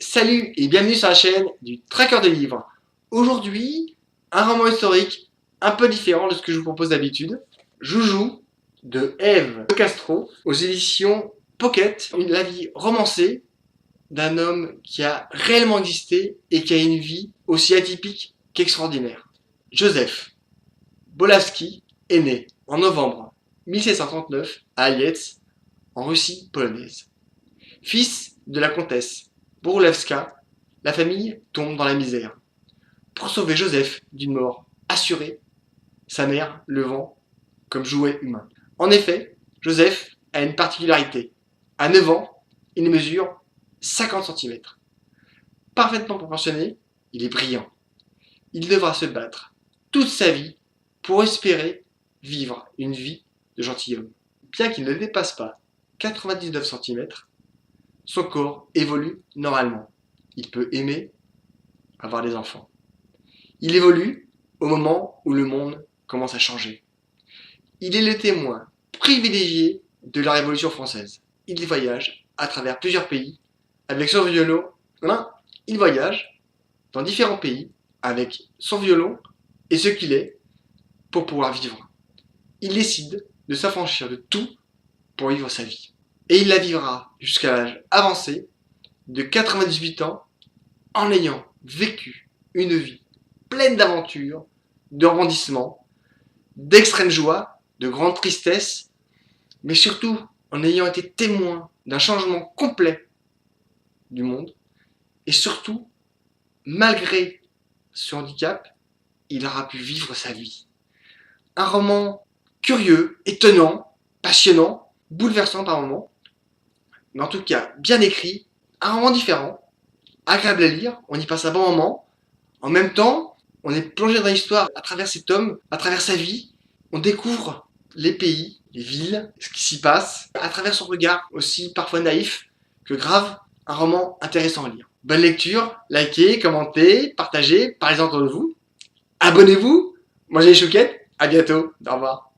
Salut et bienvenue sur la chaîne du Traqueur de livres. Aujourd'hui, un roman historique un peu différent de ce que je vous propose d'habitude. Joujou de Ève de Castro aux éditions Pocket. La vie romancée d'un homme qui a réellement existé et qui a une vie aussi atypique qu'extraordinaire. Joseph Bolavski est né en novembre 1739 à Alietz, en Russie polonaise. Fils de la comtesse Bourlewska, la famille tombe dans la misère. Pour sauver Joseph d'une mort assurée, sa mère le vend comme jouet humain. En effet, Joseph a une particularité. À 9 ans, il mesure 50 cm. Parfaitement proportionné, il est brillant. Il devra se battre toute sa vie pour espérer vivre une vie de gentilhomme. Bien qu'il ne dépasse pas 99 cm, son corps évolue normalement. Il peut aimer, avoir des enfants. Il évolue au moment où le monde commence à changer. Il est le témoin privilégié de la Révolution française. Il voyage à travers plusieurs pays avec son violon. Il voyage dans différents pays avec son violon et ce qu'il est pour pouvoir vivre. Il décide de s'affranchir de tout pour vivre sa vie. Et il la vivra jusqu'à l'âge avancé de 98 ans en ayant vécu une vie pleine d'aventures, de rebondissements, d'extrême joie, de grande tristesse, mais surtout en ayant été témoin d'un changement complet du monde. Et surtout, malgré ce handicap, il aura pu vivre sa vie. Un roman curieux, étonnant, passionnant, bouleversant par moments, mais en tout cas bien écrit, un roman différent, agréable à lire, on y passe un bon moment. En même temps, on est plongé dans l'histoire à travers cet homme, à travers sa vie. On découvre les pays, les villes, ce qui s'y passe, à travers son regard aussi parfois naïf, que grave, un roman intéressant à lire. Bonne lecture, likez, commentez, partagez, parlez-en entre vous. Abonnez-vous, mangez les chouquettes, à bientôt, au revoir.